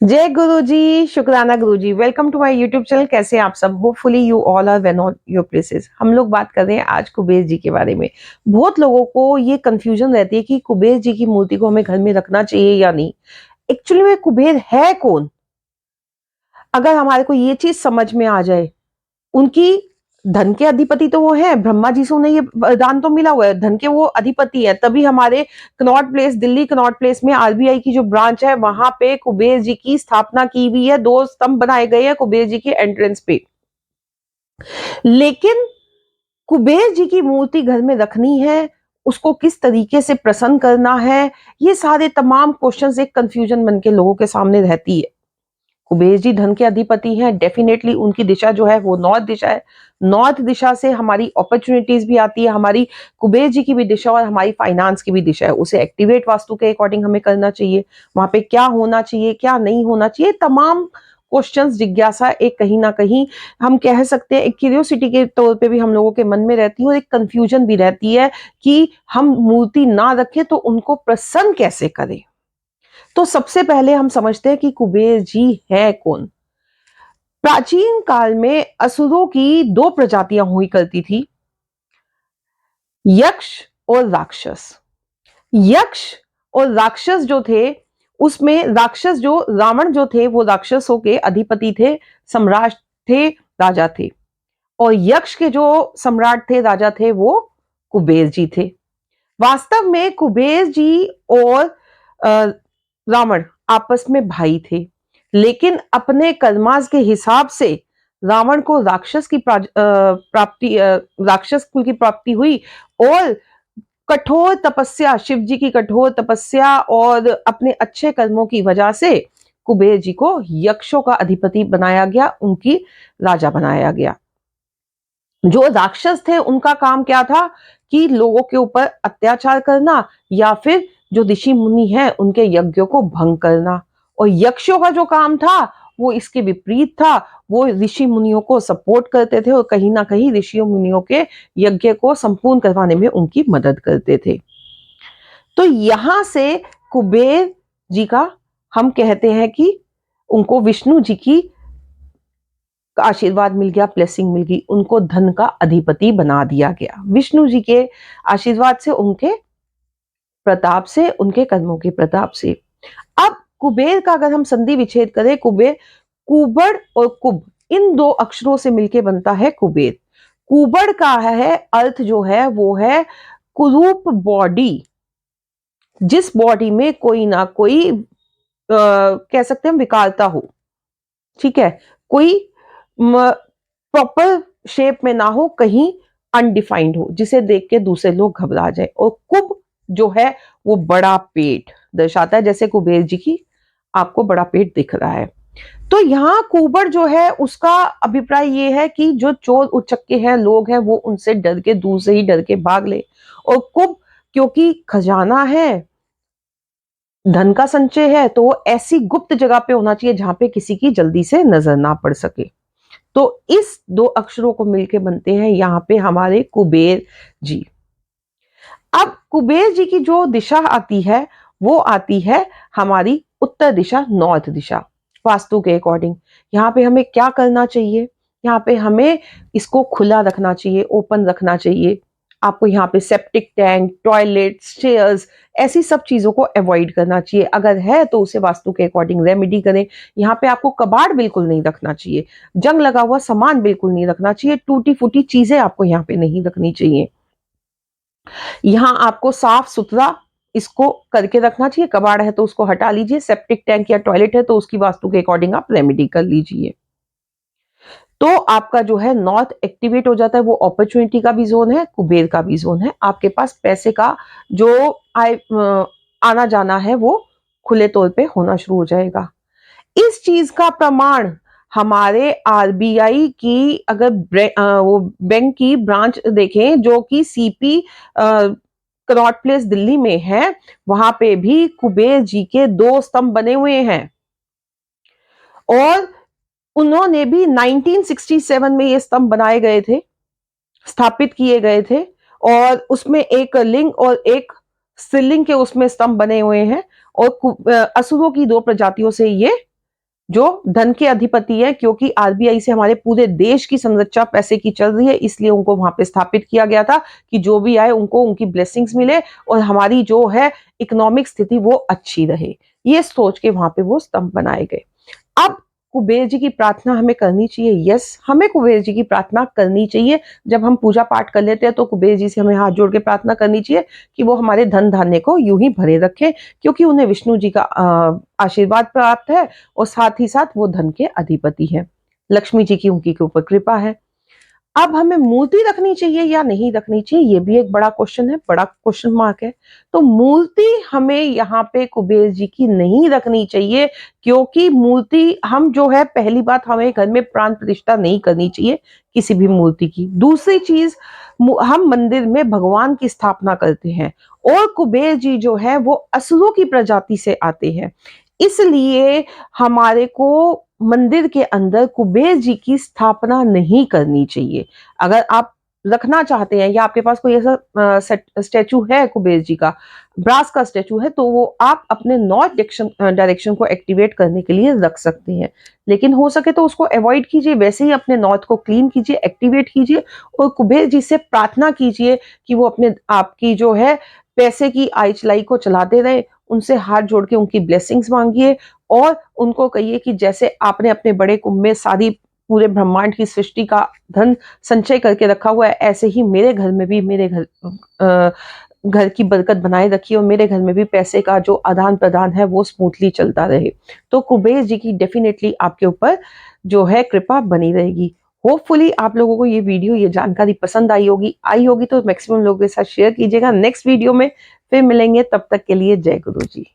जय गुरु जी, शुक्राना Guru ji. Welcome to my YouTube channel. कैसे हैं आप सब? Hopefully you all are well on your places. हम लोग बात कर रहे हैं आज कुबेर जी के बारे में। बहुत लोगों को ये कंफ्यूजन रहती है कि कुबेर जी की मूर्ति को हमें घर में रखना चाहिए या नहीं। एक्चुअली में कुबेर है कौन? अगर हमारे को ये चीज समझ में आ जाए, उनकी धन के अधिपति तो वो है, ब्रह्मा जी से उन्हें ये वरदान तो मिला हुआ है, धन के वो अधिपति है। तभी हमारे Connaught place, Delhi Connaught place में आरबीआई की जो ब्रांच है वहां पे कुबेर जी की स्थापना की हुई है। 2 स्तंभ बनाए गए हैं कुबेर जी के एंट्रेंस पे। लेकिन कुबेर जी की मूर्ति घर में रखनी है, उसको किस तरीके से प्रसन्न करना है, ये सारे तमाम क्वेश्चंस एक कंफ्यूजन बन के लोगों के सामने रहती है। कुबेर जी धन के अधिपति हैं, डेफिनेटली उनकी दिशा जो है वो नॉर्थ दिशा है। नॉर्थ दिशा से हमारी अपॉर्चुनिटीज भी आती है। हमारी कुबेर जी की भी दिशा और हमारी फाइनेंस की भी दिशा है, उसे एक्टिवेट वास्तु के अकॉर्डिंग हमें करना चाहिए। वहां पे क्या होना चाहिए, क्या नहीं होना चाहिए, तमाम क्वेश्चंस, जिज्ञासा एक कहीं ना कहीं हम कह सकते हैं एक क्यूरियोसिटी के तौर पे भी हम लोगों के मन में रहती है, और एक कंफ्यूजन भी रहती है कि हम मूर्ति ना रखें तो उनको प्रसन्न कैसे करें। तो सबसे पहले हम समझते हैं कि कुबेर जी है कौन। प्राचीन काल में असुरों की 2 प्रजातियां हुई करती थी, यक्ष और राक्षस। यक्ष और राक्षस जो थे, उसमें राक्षस जो रावण जो थे वो राक्षसों के अधिपति थे, सम्राट थे, राजा थे। और यक्ष के जो सम्राट थे, राजा थे, वो कुबेर जी थे। वास्तव में कुबेर जी और अ, रावण आपस में भाई थे, लेकिन अपने कर्मास के हिसाब से रावण को राक्षस कुल की प्राप्ति हुई। और कठोर तपस्या, शिव जी की कठोर तपस्या और अपने अच्छे कर्मों की वजह से कुबेर जी को यक्षों का अधिपति बनाया गया, उनकी राजा बनाया गया। जो राक्षस थे उनका काम क्या था कि लोगों के ऊपर अत्याचार करना, या फिर जो ऋषि मुनि हैं उनके यज्ञों को भंग करना। और यक्षों का जो काम था वो इसके विपरीत था। वो ऋषि मुनियों को सपोर्ट करते थे और कहीं ना कहीं ऋषि मुनियों के यज्ञ को संपूर्ण करवाने में उनकी मदद करते थे। तो यहां से कुबेर जी का हम कहते हैं कि उनको विष्णु जी की का आशीर्वाद मिल गया, ब्लेसिंग मिल गई, उनको धन का अधिपति बना दिया गया विष्णु जी के आशीर्वाद से, उनके प्रताप से, उनके कर्मों के प्रताप से। अब कुबेर का अगर हम संधि विच्छेद करें, कुबेर, कुबड़ और कुब, इन 2 अक्षरों से मिलके बनता है कुबेर। कुबड़ का है अर्थ जो है वो है कुरूप बॉडी, जिस बॉडी में कोई ना कोई कह सकते हैं हम विकारता हो। ठीक है, कोई प्रॉपर शेप में ना हो, कहीं अनडिफाइंड हो, जिसे देख के दूसरे लोग घबरा जाए। और कुब जो है वो बड़ा पेट दर्शाता है, जैसे कुबेर जी की आपको बड़ा पेट दिख रहा है। तो यहाँ कुबड़ जो है उसका अभिप्राय ये है कि जो चोर उचक्के हैं, लोग हैं, वो उनसे डर के, दूर से ही डर के भाग ले। और कुब क्योंकि खजाना है, धन का संचय है, तो वो ऐसी गुप्त जगह पे होना चाहिए जहां पे किसी की जल्दी से नजर ना पड़ सके। तो इस 2 अक्षरों को मिलके बनते हैं यहाँ पे हमारे कुबेर जी। अब कुबेर जी की जो दिशा आती है वो आती है हमारी उत्तर दिशा, नॉर्थ दिशा, वास्तु के अकॉर्डिंग। यहाँ पे हमें क्या करना चाहिए? यहाँ पे हमें इसको खुला रखना चाहिए, ओपन रखना चाहिए। आपको यहाँ पे सेप्टिक टैंक, टॉयलेट, स्टेयर्स, ऐसी सब चीजों को अवॉइड करना चाहिए। अगर है तो उसे वास्तु के अकॉर्डिंग रेमेडी करें। यहाँ पे आपको कबाड़ बिल्कुल नहीं रखना चाहिए, जंग लगा हुआ सामान बिल्कुल नहीं रखना चाहिए, टूटी फूटी चीजें आपको यहाँ पे नहीं रखनी चाहिए। यहाँ आपको साफ सुथरा इसको करके रखना चाहिए। कबाड़ है तो उसको हटा लीजिए, सेप्टिक टैंक या टॉयलेट है तो उसकी वास्तु के अकॉर्डिंग आप रेमेडी कर लीजिए। तो आपका जो है नॉर्थ एक्टिवेट हो जाता है। वो अपॉर्चुनिटी का भी जोन है, कुबेर का भी जोन है। आपके पास पैसे का जो आना जाना है वो खुले तौर पे होना शुरू हो जाएगा। इस चीज का प्रमाण हमारे आरबीआई की अगर वो बैंक की ब्रांच देखें जो कि सीपी कनॉट प्लेस दिल्ली में है, वहां पे भी कुबेर जी के 2 स्तंभ बने हुए हैं। और उन्होंने भी 1967 में ये स्तंभ बनाए गए थे, स्थापित किए गए थे। और उसमें एक लिंग और एक स्त्रीलिंग के उसमें स्तंभ बने हुए हैं। और असुरों की 2 प्रजातियों से ये जो धन के अधिपति है, क्योंकि आरबीआई से हमारे पूरे देश की संरचना पैसे की चल रही है, इसलिए उनको वहां पे स्थापित किया गया था कि जो भी आए उनको उनकी ब्लेसिंग्स मिले और हमारी जो है इकोनॉमिक स्थिति वो अच्छी रहे। ये सोच के वहां पे वो स्तंभ बनाए गए। अब कुबेर जी की प्रार्थना हमें करनी चाहिए। यस, हमें कुबेर जी की प्रार्थना करनी चाहिए। जब हम पूजा पाठ कर लेते हैं तो कुबेर जी से हमें हाथ जोड़ के प्रार्थना करनी चाहिए कि वो हमारे धन धान्य को यूं ही भरे रखें, क्योंकि उन्हें विष्णु जी का आशीर्वाद प्राप्त है और साथ ही साथ वो धन के अधिपति है। लक्ष्मी जी की उनकी के ऊपर कृपा है। अब हमें मूर्ति रखनी चाहिए या नहीं रखनी चाहिए, ये भी एक बड़ा क्वेश्चन है, बड़ा क्वेश्चन मार्क है। तो मूर्ति हमें यहाँ पे कुबेर जी की नहीं रखनी चाहिए, क्योंकि मूर्ति हम जो है, पहली बात हमें घर में प्राण प्रतिष्ठा नहीं करनी चाहिए किसी भी मूर्ति की। दूसरी चीज, हम मंदिर में भगवान की स्थापना करते हैं और कुबेर जी जो है वो असुरों की प्रजाति से आते हैं, इसलिए हमारे को मंदिर के अंदर कुबेर जी की स्थापना नहीं करनी चाहिए। अगर आप रखना चाहते हैं या आपके पास कोई ऐसा स्टैचू है कुबेर जी का, ब्रास का स्टैचू है, तो वो आप अपने नॉर्थ डायरेक्शन को एक्टिवेट करने के लिए रख सकते हैं। लेकिन हो सके तो उसको अवॉइड कीजिए, वैसे ही अपने नॉर्थ को क्लीन कीजिए, एक्टिवेट कीजिए और कुबेर जी से प्रार्थना कीजिए कि वो अपने आपकी जो है पैसे की आय चलाई को चलाते रहे। उनसे हाथ जोड़ के उनकी ब्लेसिंग्स मांगिए और उनको कहिए कि जैसे आपने अपने बड़े कुंभ में सारी पूरे ब्रह्मांड की सृष्टि का धन संचय करके रखा हुआ है, ऐसे ही मेरे घर में भी मेरे घर की बरकत बनाए रखिए और मेरे घर में भी पैसे का जो आदान प्रदान है वो स्मूथली चलता रहे। तो कुबेर जी की डेफिनेटली आपके ऊपर जो है कृपा बनी रहेगी। होपफुली आप लोगों को ये वीडियो, ये जानकारी पसंद आई होगी तो मैक्सिमम लोगों के साथ शेयर कीजिएगा। नेक्स्ट वीडियो में फिर मिलेंगे, तब तक के लिए जय गुरु जी।